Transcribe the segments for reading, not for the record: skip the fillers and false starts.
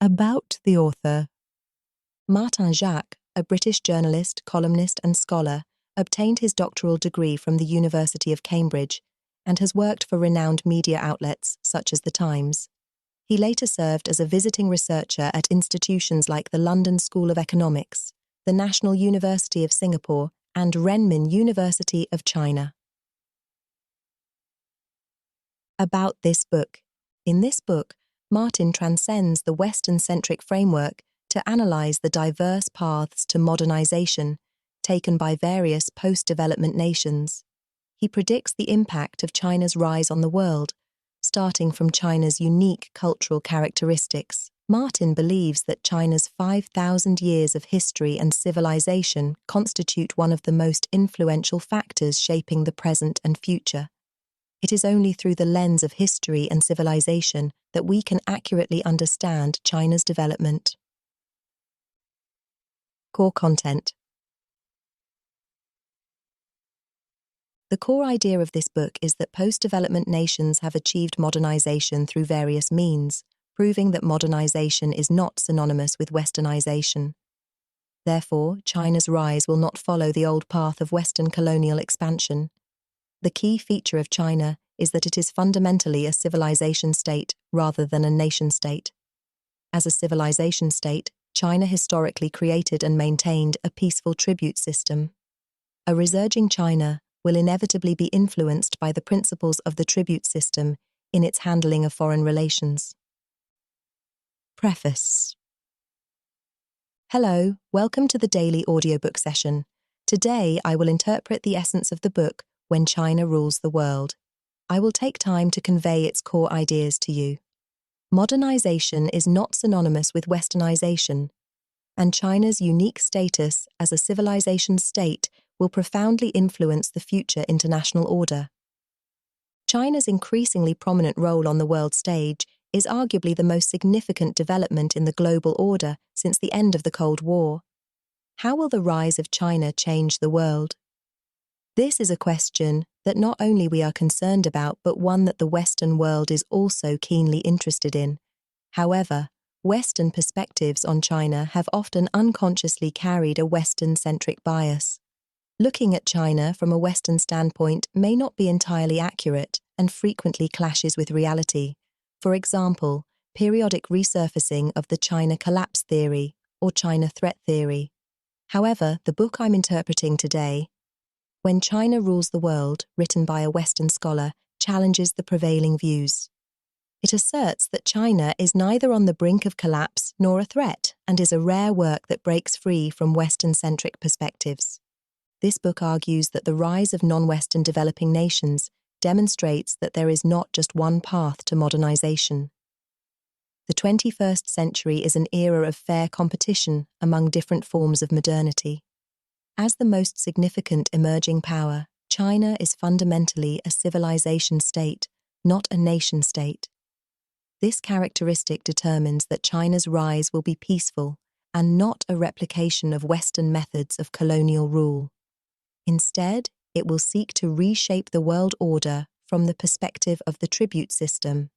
About the author. Martin Jacques, a British journalist, columnist and scholar, obtained his doctoral degree from the University of Cambridge and has worked for renowned media outlets such as The Times. He later served as a visiting researcher at institutions like the London School of Economics, the National University of Singapore, and Renmin University of China. About this book. In this book, Martin transcends the Western-centric framework to analyze the diverse paths to modernization taken by various post-development nations. He predicts the impact of China's rise on the world, starting from China's unique cultural characteristics. Martin believes that China's 5,000 years of history and civilization constitute one of the most influential factors shaping the present and future. It is only through the lens of history and civilization that we can accurately understand China's development. Core content. The core idea of this book is that post-development nations have achieved modernization through various means, proving that modernization is not synonymous with westernization. Therefore, China's rise will not follow the old path of Western colonial expansion. The key feature of China is that it is fundamentally a civilization state rather than a nation-state. As a civilization state, China historically created and maintained a peaceful tribute system. A resurging China will inevitably be influenced by the principles of the tribute system in its handling of foreign relations. Preface. Hello, welcome to the daily audiobook session. Today I will interpret the essence of the book, When China Rules the World. I will take time to convey its core ideas to you. Modernization is not synonymous with westernization, and China's unique status as a civilization state will profoundly influence the future international order. China's increasingly prominent role on the world stage is arguably the most significant development in the global order since the end of the Cold War. How will the rise of China change the world? This is a question that not only we are concerned about, but one that the Western world is also keenly interested in. However, Western perspectives on China have often unconsciously carried a Western-centric bias. Looking at China from a Western standpoint may not be entirely accurate and frequently clashes with reality. For example, periodic resurfacing of the China collapse theory or China threat theory. However, the book I'm interpreting today, When China Rules the World, written by a Western scholar, challenges the prevailing views. It asserts that China is neither on the brink of collapse nor a threat, and is a rare work that breaks free from Western-centric perspectives. This book argues that the rise of non-Western developing nations demonstrates that there is not just one path to modernization. The 21st century is an era of fair competition among different forms of modernity. As the most significant emerging power, China is fundamentally a civilization state, not a nation-state. This characteristic determines that China's rise will be peaceful and not a replication of Western methods of colonial rule. Instead, it will seek to reshape the world order from the perspective of the tribute system.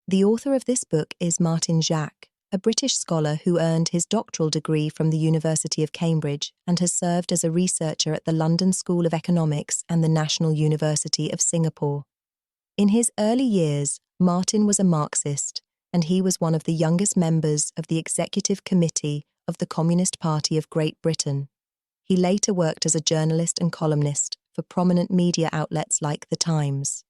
The author of this book is Martin Jacques, a British scholar who earned his doctoral degree from the University of Cambridge and has served as a researcher at the London School of Economics and the National University of Singapore. In his early years, Martin was a Marxist, and he was one of the youngest members of the Executive Committee of the Communist Party of Great Britain. He later worked as a journalist and columnist for prominent media outlets like The Times.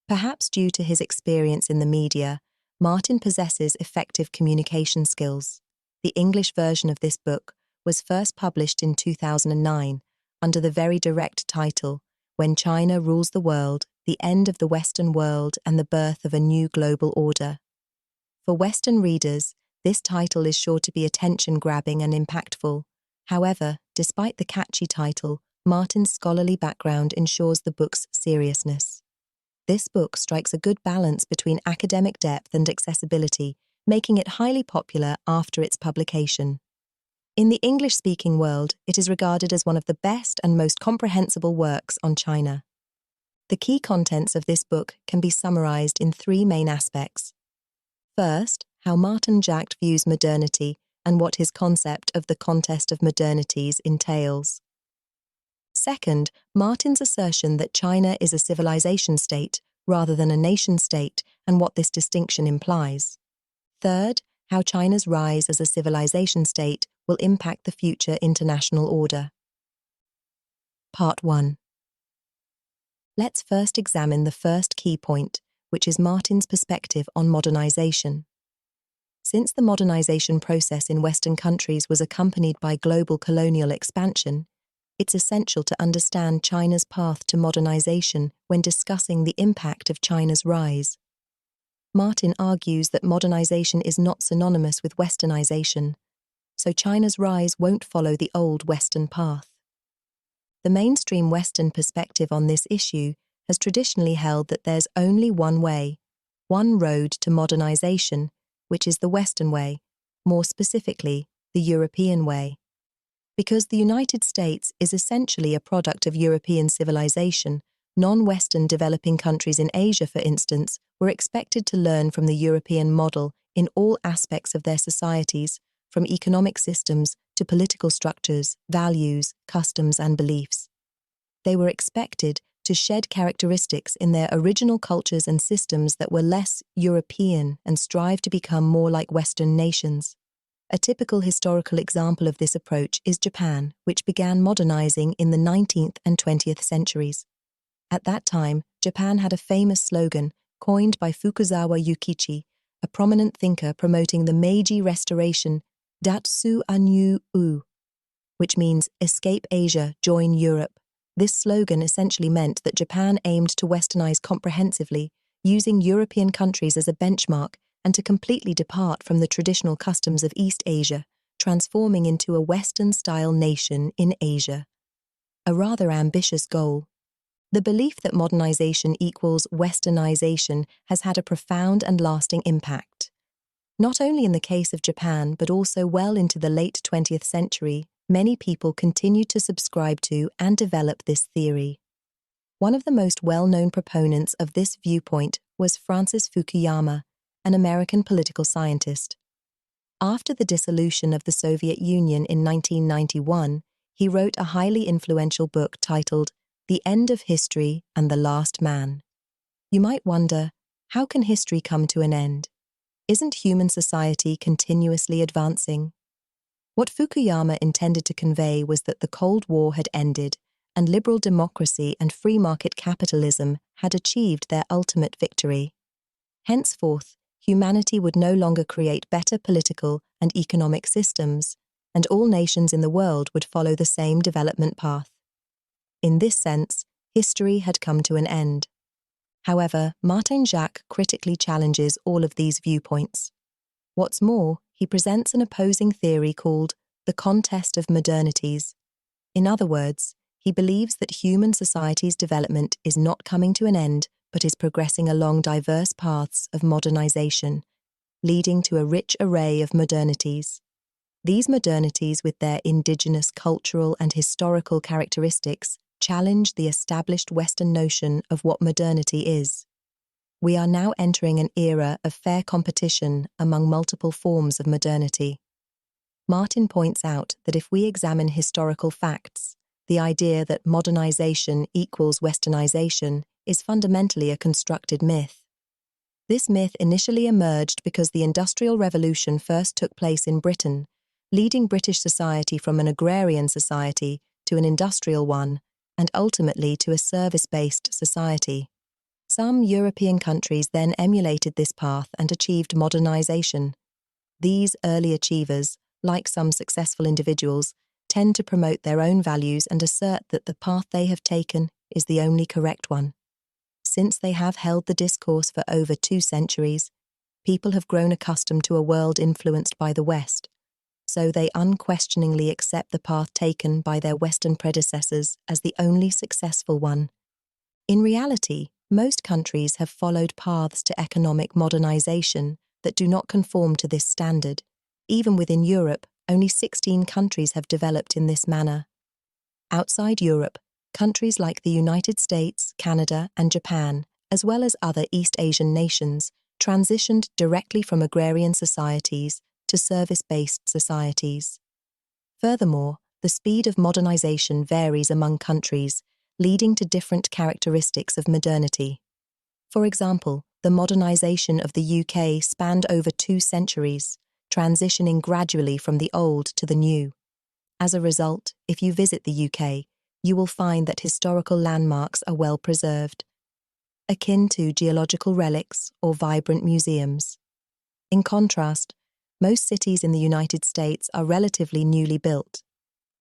Perhaps due to his experience in the media, Martin possesses effective communication skills. The English version of this book was first published in 2009 under the very direct title, When China Rules the World, the End of the Western World and the Birth of a New Global Order. For Western readers, this title is sure to be attention-grabbing and impactful. However, despite the catchy title, Martin's scholarly background ensures the book's seriousness. This book strikes a good balance between academic depth and accessibility, making it highly popular after its publication. In the English-speaking world, it is regarded as one of the best and most comprehensible works on China. The key contents of this book can be summarized in three main aspects. First, how Martin Jacques views modernity and what his concept of the contest of modernities entails. Second, Martin's assertion that China is a civilization state rather than a nation-state and what this distinction implies. Third, how China's rise as a civilization state will impact the future international order. Part 1. Let's first examine the first key point, which is Martin's perspective on modernization. Since the modernization process in Western countries was accompanied by global colonial expansion, it's essential to understand China's path to modernization when discussing the impact of China's rise. Martin argues that modernization is not synonymous with westernization, so China's rise won't follow the old Western path. The mainstream Western perspective on this issue has traditionally held that there's only one way, one road to modernization, which is the Western way, more specifically, the European way. Because the United States is essentially a product of European civilization, non-Western developing countries in Asia, for instance, were expected to learn from the European model in all aspects of their societies, from economic systems to political structures, values, customs, and beliefs. They were expected to shed characteristics in their original cultures and systems that were less European and strive to become more like Western nations. A typical historical example of this approach is Japan, which began modernizing in the 19th and 20th centuries. At that time, Japan had a famous slogan coined by Fukuzawa Yukichi, a prominent thinker promoting the Meiji Restoration, Datsu Anyu U, which means escape Asia, join Europe. This slogan essentially meant that Japan aimed to westernize comprehensively, using European countries as a benchmark and to completely depart from the traditional customs of East Asia, transforming into a Western-style nation in Asia. A rather ambitious goal. The belief that modernization equals westernization has had a profound and lasting impact. Not only in the case of Japan, but also well into the late 20th century, many people continued to subscribe to and develop this theory. One of the most well-known proponents of this viewpoint was Francis Fukuyama, an American political scientist. After the dissolution of the Soviet Union in 1991, he wrote a highly influential book titled The End of History and the Last Man. You might wonder, how can history come to an end? Isn't human society continuously advancing? What Fukuyama intended to convey was that the Cold War had ended and liberal democracy and free market capitalism had achieved their ultimate victory. Henceforth, humanity would no longer create better political and economic systems, and all nations in the world would follow the same development path. In this sense, history had come to an end. However, Martin Jacques critically challenges all of these viewpoints. What's more, he presents an opposing theory called the contest of modernities. In other words, he believes that human society's development is not coming to an end, but is progressing along diverse paths of modernization, leading to a rich array of modernities. These modernities, with their indigenous cultural and historical characteristics, challenge the established Western notion of what modernity is. We are now entering an era of fair competition among multiple forms of modernity. Martin points out that if we examine historical facts, the idea that modernization equals westernization is fundamentally a constructed myth. This myth initially emerged because the Industrial Revolution first took place in Britain, leading British society from an agrarian society to an industrial one, and ultimately to a service-based society. Some European countries then emulated this path and achieved modernization. These early achievers, like some successful individuals, tend to promote their own values and assert that the path they have taken is the only correct one. Since they have held the discourse for over 2 centuries, people have grown accustomed to a world influenced by the West, so they unquestioningly accept the path taken by their Western predecessors as the only successful one. In reality, most countries have followed paths to economic modernization that do not conform to this standard. Even within Europe, only 16 countries have developed in this manner. Outside Europe, countries like the United States, Canada, and Japan, as well as other East Asian nations, transitioned directly from agrarian societies to service-based societies. Furthermore, the speed of modernization varies among countries, leading to different characteristics of modernity. For example, the modernization of the UK spanned over 2 centuries, transitioning gradually from the old to the new. As a result, if you visit the UK, you will find that historical landmarks are well preserved, akin to geological relics or vibrant museums. In contrast, most cities in the United States are relatively newly built.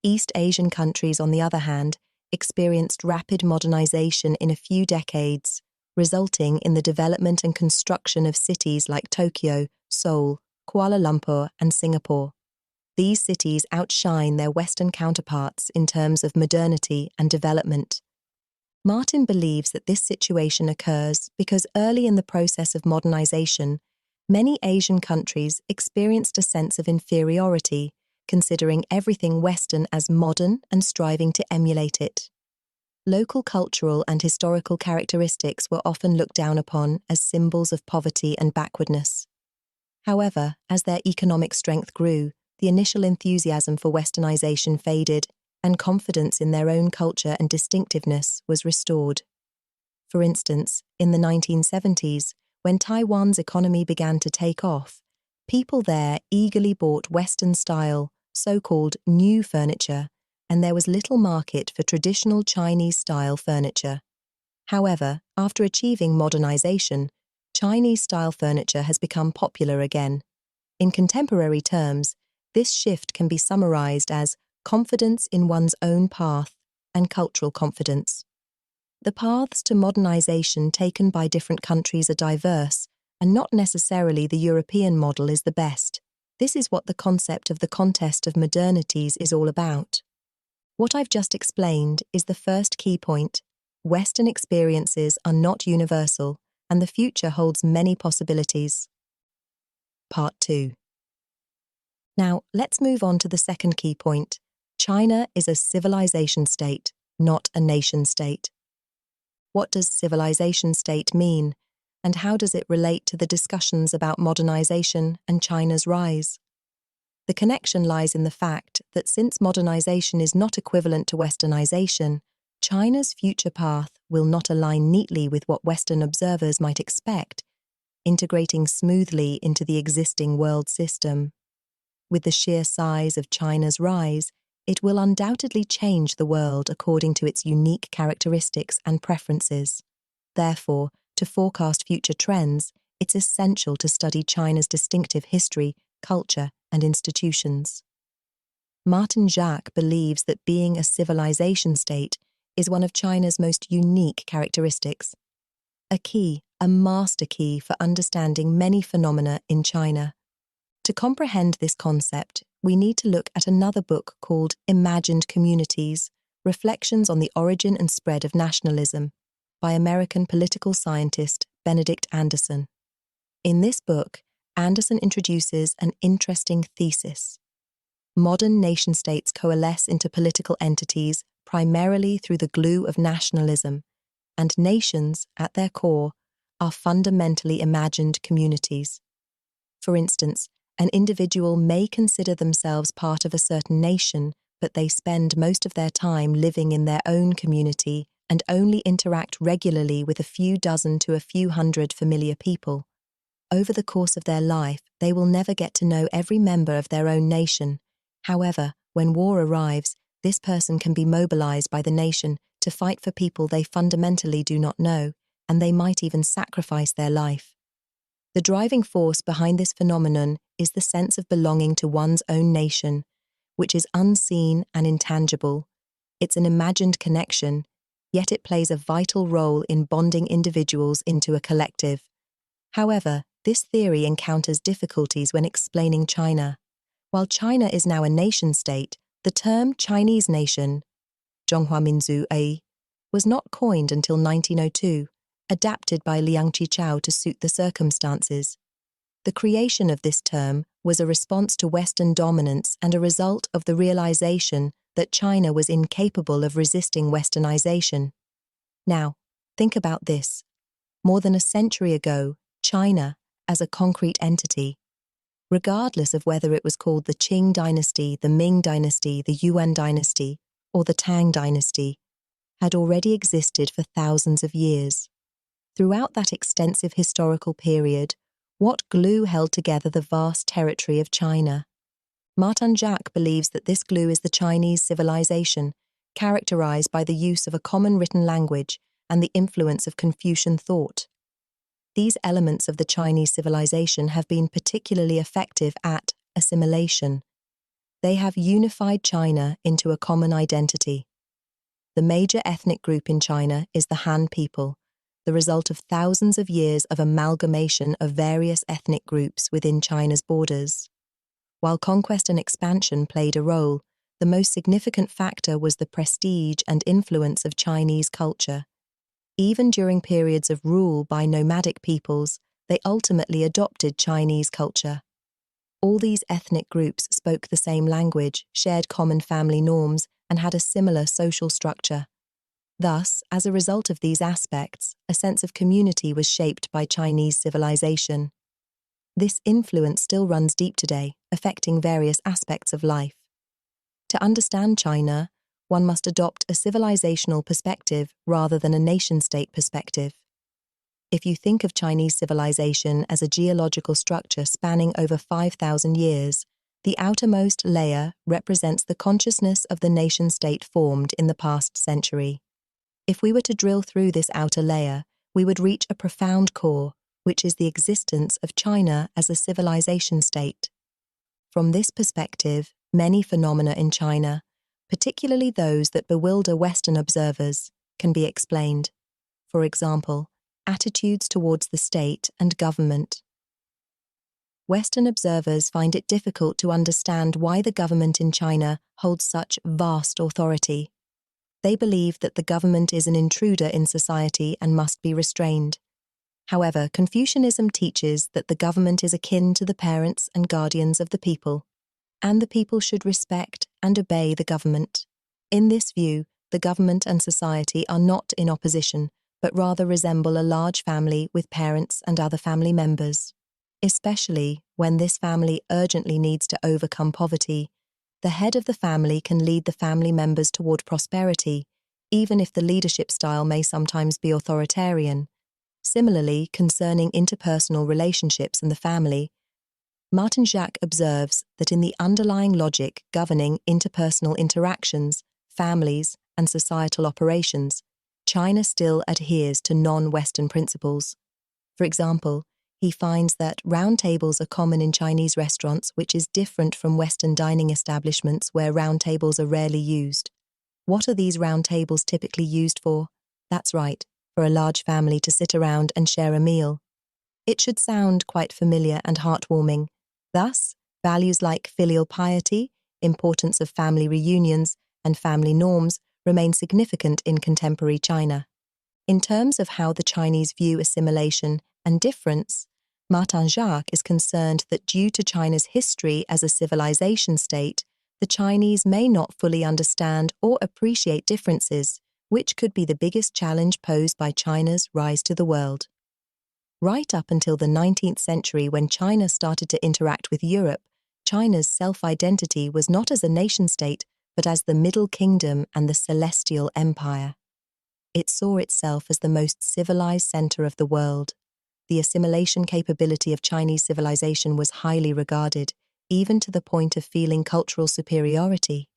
East Asian countries, on the other hand, experienced rapid modernization in a few decades, resulting in the development and construction of cities like Tokyo, Seoul, Kuala Lumpur, and Singapore. These cities outshine their Western counterparts in terms of modernity and development. Martin believes that this situation occurs because early in the process of modernization, many Asian countries experienced a sense of inferiority, considering everything Western as modern and striving to emulate it. Local cultural and historical characteristics were often looked down upon as symbols of poverty and backwardness. However, as their economic strength grew, the initial enthusiasm for Westernization faded, and confidence in their own culture and distinctiveness was restored. For instance, in the 1970s, when Taiwan's economy began to take off, people there eagerly bought Western-style, so-called new furniture, and there was little market for traditional Chinese-style furniture. However, after achieving modernization, Chinese-style furniture has become popular again. In contemporary terms, this shift can be summarized as confidence in one's own path and cultural confidence. The paths to modernization taken by different countries are diverse, and not necessarily the European model is the best. This is what the concept of the contest of modernities is all about. What I've just explained is the first key point. Western experiences are not universal, and the future holds many possibilities. Part 2. Now, let's move on to the second key point. China is a civilization state, not a nation state. What does civilization state mean, and how does it relate to the discussions about modernization and China's rise? The connection lies in the fact that since modernization is not equivalent to westernization, China's future path will not align neatly with what Western observers might expect, integrating smoothly into the existing world system. With the sheer size of China's rise, it will undoubtedly change the world according to its unique characteristics and preferences. Therefore, to forecast future trends, it's essential to study China's distinctive history, culture, and institutions. Martin Jacques believes that being a civilization state is one of China's most unique characteristics, a master key for understanding many phenomena in China. To comprehend this concept, we need to look at another book called Imagined Communities, Reflections on the Origin and Spread of Nationalism, by American political scientist Benedict Anderson. In this book, Anderson introduces an interesting thesis. Modern nation-states coalesce into political entities primarily through the glue of nationalism, and nations, at their core, are fundamentally imagined communities. For instance, an individual may consider themselves part of a certain nation, but they spend most of their time living in their own community and only interact regularly with a few dozen to a few hundred familiar people. Over the course of their life, they will never get to know every member of their own nation. However, when war arrives, this person can be mobilized by the nation to fight for people they fundamentally do not know, and they might even sacrifice their life. The driving force behind this phenomenon is the sense of belonging to one's own nation, which is unseen and intangible. It's an imagined connection, yet it plays a vital role in bonding individuals into a collective. However, this theory encounters difficulties when explaining China. While China is now a nation-state, the term Chinese nation, 中华民族 was not coined until 1902, adapted by Liang Qichao to suit the circumstances. The creation of this term was a response to Western dominance and a result of the realization that China was incapable of resisting Westernization. Now, think about this. More than a century ago, China, as a concrete entity, regardless of whether it was called the Qing dynasty, the Ming dynasty, the Yuan dynasty, or the Tang dynasty, had already existed for thousands of years. Throughout that extensive historical period, what glue held together the vast territory of China? Jacques believes that this glue is the Chinese civilization, characterized by the use of a common written language and the influence of Confucian thought. These elements of the Chinese civilization have been particularly effective at assimilation. They have unified China into a common identity. The major ethnic group in China is the Han people, the result of thousands of years of amalgamation of various ethnic groups within China's borders. While conquest and expansion played a role, the most significant factor was the prestige and influence of Chinese culture. Even during periods of rule by nomadic peoples, they ultimately adopted Chinese culture. All these ethnic groups spoke the same language, shared common family norms, and had a similar social structure. Thus, as a result of these aspects, a sense of community was shaped by Chinese civilization. This influence still runs deep today, affecting various aspects of life. To understand China, one must adopt a civilizational perspective rather than a nation-state perspective. If you think of Chinese civilization as a geological structure spanning over 5,000 years, the outermost layer represents the consciousness of the nation-state formed in the past century. If we were to drill through this outer layer, we would reach a profound core, which is the existence of China as a civilization state. From this perspective, many phenomena in China, particularly those that bewilder Western observers, can be explained. For example, attitudes towards the state and government. Western observers find it difficult to understand why the government in China holds such vast authority. They believe that the government is an intruder in society and must be restrained. However, Confucianism teaches that the government is akin to the parents and guardians of the people, and the people should respect and obey the government. In this view, the government and society are not in opposition, but rather resemble a large family with parents and other family members. Especially when this family urgently needs to overcome poverty, the head of the family can lead the family members toward prosperity, even if the leadership style may sometimes be authoritarian. Similarly, concerning interpersonal relationships in the family, Jacques observes that in the underlying logic governing interpersonal interactions, families, and societal operations, China still adheres to non-Western principles. For example, he finds that round tables are common in Chinese restaurants, which is different from Western dining establishments where round tables are rarely used. What are these round tables typically used for? That's right, for a large family to sit around and share a meal. It should sound quite familiar and heartwarming. Thus, values like filial piety, importance of family reunions, and family norms remain significant in contemporary China. In terms of how the Chinese view assimilation and difference, Jacques is concerned that due to China's history as a civilization state, the Chinese may not fully understand or appreciate differences, which could be the biggest challenge posed by China's rise to the world. Right up until the 19th century, when China started to interact with Europe, China's self-identity was not as a nation-state, but as the Middle Kingdom and the Celestial Empire. It saw itself as the most civilized center of the world. The assimilation capability of Chinese civilization was highly regarded, even to the point of feeling cultural superiority.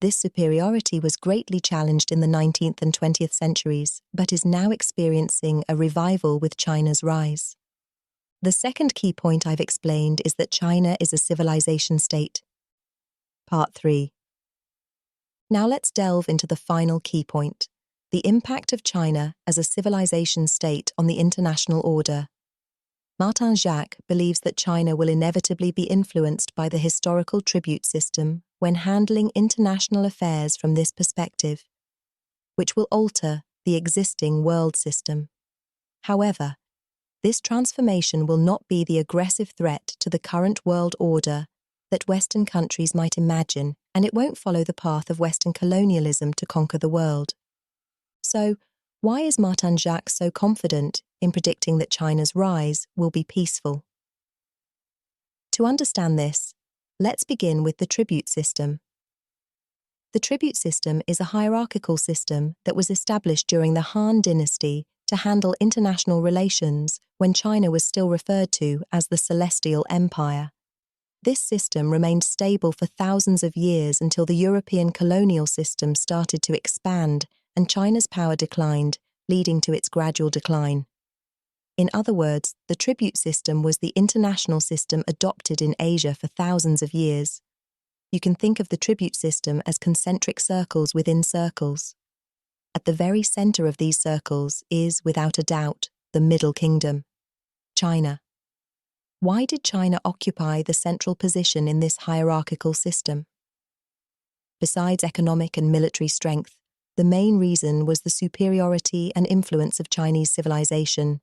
This superiority was greatly challenged in the 19th and 20th centuries, but is now experiencing a revival with China's rise. The second key point I've explained is that China is a civilization state. Part 3. Now let's delve into the final key point, the impact of China as a civilization state on the international order. Jacques believes that China will inevitably be influenced by the historical tribute system when handling international affairs from this perspective, which will alter the existing world system. However, this transformation will not be the aggressive threat to the current world order that Western countries might imagine, and it won't follow the path of Western colonialism to conquer the world. So, Why is Martin Jacques so confident in predicting that China's rise will be peaceful? To understand this, let's begin with the tribute system. The tribute system is a hierarchical system that was established during the Han Dynasty to handle international relations when China was still referred to as the Celestial Empire. This system remained stable for thousands of years until the European colonial system started to expand and China's power declined, leading to its gradual decline. In other words, the tribute system was the international system adopted in Asia for thousands of years. You can think of the tribute system as concentric circles within circles. At the very center of these circles is, without a doubt, the Middle Kingdom, China. Why did China occupy the central position in this hierarchical system? Besides economic and military strength, the main reason was the superiority and influence of Chinese civilization.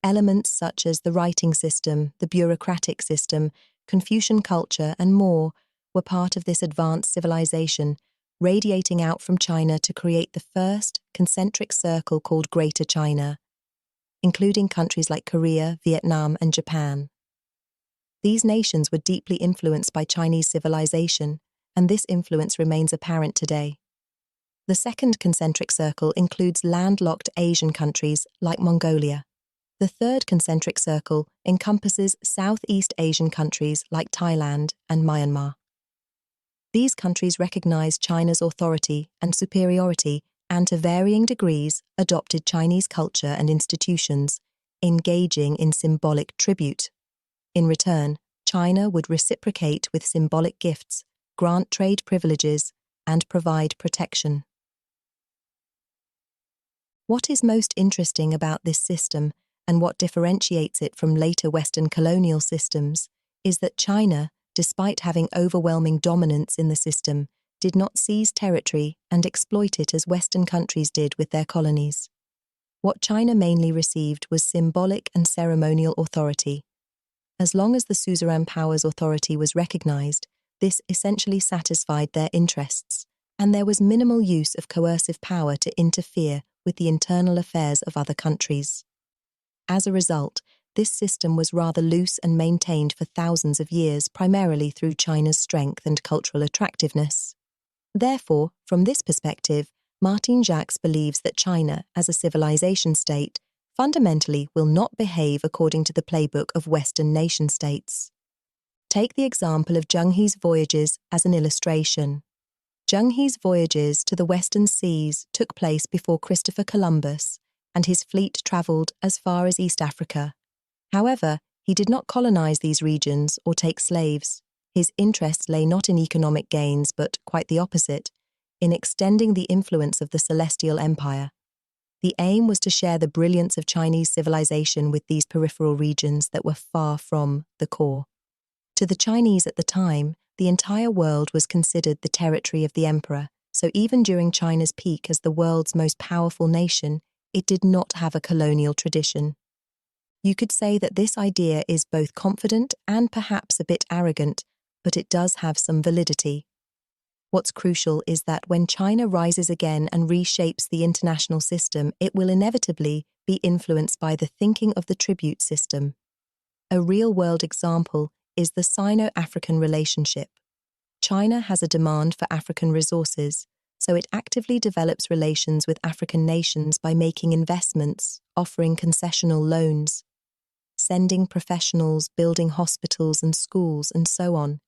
Elements such as the writing system, the bureaucratic system, Confucian culture, and more were part of this advanced civilization, radiating out from China to create the first concentric circle called Greater China, including countries like Korea, Vietnam, and Japan. These nations were deeply influenced by Chinese civilization, and this influence remains apparent today. The second concentric circle includes landlocked Asian countries like Mongolia. The third concentric circle encompasses Southeast Asian countries like Thailand and Myanmar. These countries recognized China's authority and superiority and, to varying degrees, adopted Chinese culture and institutions, engaging in symbolic tribute. In return, China would reciprocate with symbolic gifts, grant trade privileges, and provide protection. What is most interesting about this system, and what differentiates it from later Western colonial systems, is that China, despite having overwhelming dominance in the system, did not seize territory and exploit it as Western countries did with their colonies. What China mainly received was symbolic and ceremonial authority. As long as the suzerain power's authority was recognized, this essentially satisfied their interests, and there was minimal use of coercive power to interfere with the internal affairs of other countries. As a result, this system was rather loose and maintained for thousands of years primarily through China's strength and cultural attractiveness. Therefore, from this perspective, Martin Jacques believes that China, as a civilization state, fundamentally will not behave according to the playbook of Western nation-states. Take the example of Zheng He's voyages as an illustration. Zheng He's voyages to the Western seas took place before Christopher Columbus, and his fleet travelled as far as East Africa. However, he did not colonize these regions or take slaves. His interests lay not in economic gains, but quite the opposite, in extending the influence of the Celestial Empire. The aim was to share the brilliance of Chinese civilization with these peripheral regions that were far from the core. To the Chinese at the time, the entire world was considered the territory of the emperor, so even during China's peak as the world's most powerful nation, it did not have a colonial tradition. You could say that this idea is both confident and perhaps a bit arrogant, but it does have some validity. What's crucial is that when China rises again and reshapes the international system, it will inevitably be influenced by the thinking of the tribute system. A real-world example is the Sino-African relationship. China has a demand for African resources, so it actively develops relations with African nations by making investments, offering concessional loans, sending professionals, building hospitals and schools, and so on.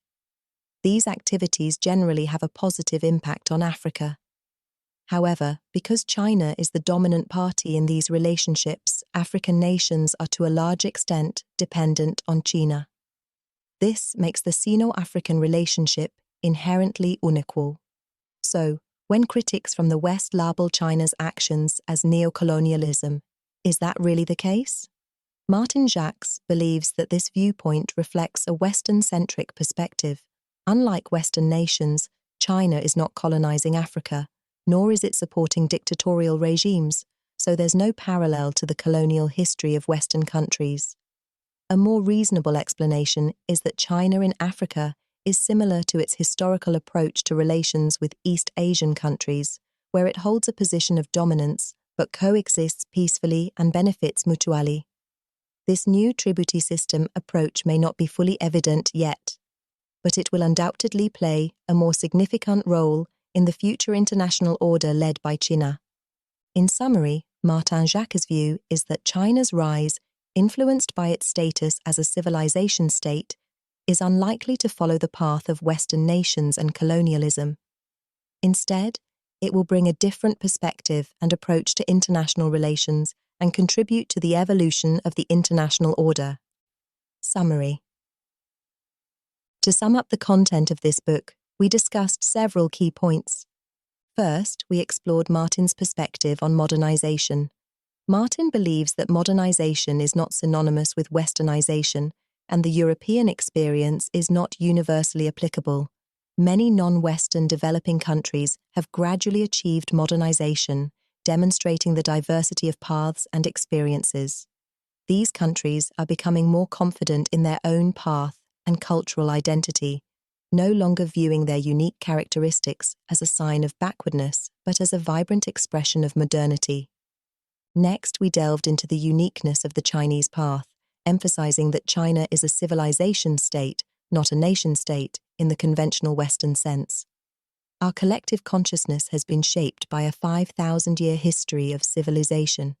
These activities generally have a positive impact on Africa. However, because China is the dominant party in these relationships, African nations are to a large extent dependent on China. This makes the Sino-African relationship inherently unequal. So, when critics from the West label China's actions as neocolonialism, is that really the case? Martin Jacques believes that this viewpoint reflects a Western-centric perspective. Unlike Western nations, China is not colonizing Africa, nor is it supporting dictatorial regimes, so there's no parallel to the colonial history of Western countries. A more reasonable explanation is that China in Africa is similar to its historical approach to relations with East Asian countries, where it holds a position of dominance but coexists peacefully and benefits mutually. This new tributary system approach may not be fully evident yet, but it will undoubtedly play a more significant role in the future international order led by China. In summary, Martin Jacques' view is that China's rise, influenced by its status as a civilization state, is unlikely to follow the path of Western nations and colonialism. Instead, it will bring a different perspective and approach to international relations and contribute to the evolution of the international order. Summary. To sum up the content of this book, we discussed several key points. First, we explored Martin's perspective on modernization. Martin believes that modernization is not synonymous with westernization, and the European experience is not universally applicable. Many non-Western developing countries have gradually achieved modernization, demonstrating the diversity of paths and experiences. These countries are becoming more confident in their own path and cultural identity, no longer viewing their unique characteristics as a sign of backwardness, but as a vibrant expression of modernity. Next, we delved into the uniqueness of the Chinese path, emphasizing that China is a civilization state, not a nation-state, in the conventional Western sense. Our collective consciousness has been shaped by a 5,000-year history of civilization,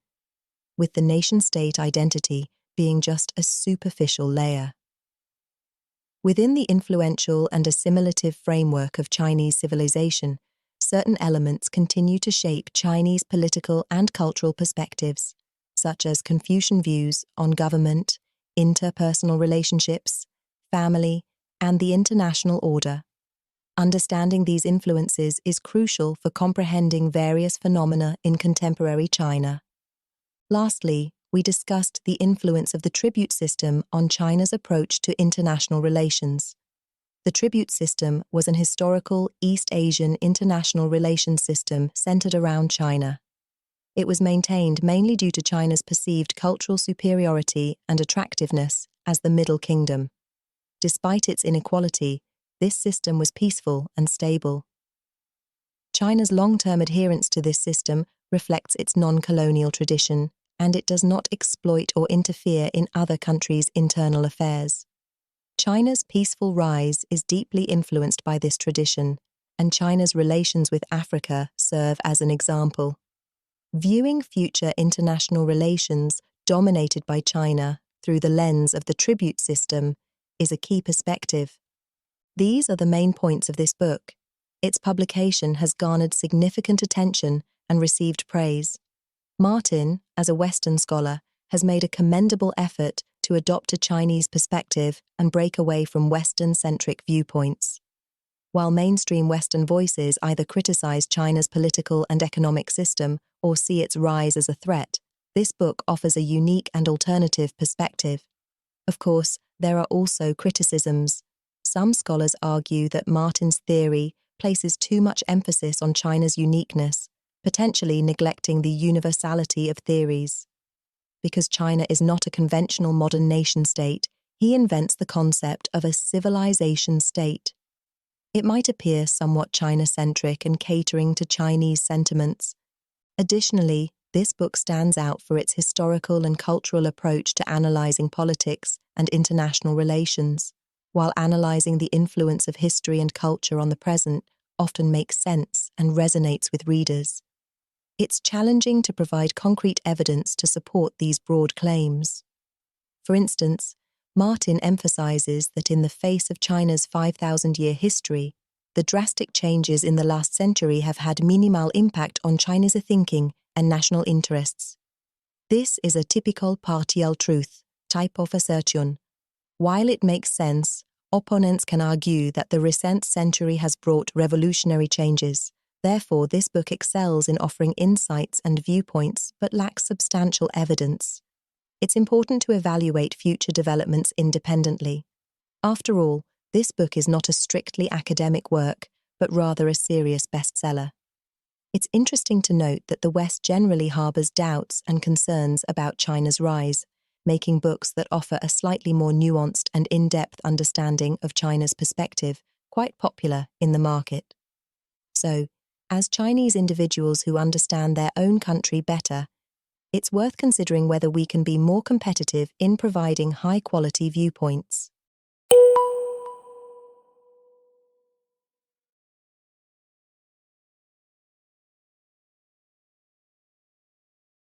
with the nation-state identity being just a superficial layer. Within the influential and assimilative framework of Chinese civilization, certain elements continue to shape Chinese political and cultural perspectives, such as Confucian views on government, interpersonal relationships, family, and the international order. Understanding these influences is crucial for comprehending various phenomena in contemporary China. Lastly, we discussed the influence of the tribute system on China's approach to international relations. The tribute system was an historical East Asian international relations system centered around China. It was maintained mainly due to China's perceived cultural superiority and attractiveness as the Middle Kingdom. Despite its inequality, this system was peaceful and stable. China's long-term adherence to this system reflects its non-colonial tradition, and it does not exploit or interfere in other countries' internal affairs. China's peaceful rise is deeply influenced by this tradition, and China's relations with Africa serve as an example. Viewing future international relations dominated by China through the lens of the tribute system is a key perspective. These are the main points of this book. Its publication has garnered significant attention and received praise. Martin, as a Western scholar, has made a commendable effort to adopt a Chinese perspective and break away from Western-centric viewpoints. While mainstream Western voices either criticize China's political and economic system or see its rise as a threat, this book offers a unique and alternative perspective. Of course, there are also criticisms. Some scholars argue that Martin's theory places too much emphasis on China's uniqueness, potentially neglecting the universality of theories. Because China is not a conventional modern nation-state, he invents the concept of a civilization state. It might appear somewhat China-centric and catering to Chinese sentiments. Additionally, this book stands out for its historical and cultural approach to analyzing politics and international relations. While analyzing the influence of history and culture on the present often makes sense and resonates with readers, it's challenging to provide concrete evidence to support these broad claims. For instance, Martin emphasizes that in the face of China's 5,000-year history, the drastic changes in the last century have had minimal impact on China's thinking and national interests. This is a typical partial truth type of assertion. While it makes sense, opponents can argue that the recent century has brought revolutionary changes. Therefore, this book excels in offering insights and viewpoints but lacks substantial evidence. It's important to evaluate future developments independently. After all, this book is not a strictly academic work, but rather a serious bestseller. It's interesting to note that the West generally harbors doubts and concerns about China's rise, making books that offer a slightly more nuanced and in-depth understanding of China's perspective quite popular in the market. So, As Chinese individuals who understand their own country better, it's worth considering whether we can be more competitive in providing high-quality viewpoints.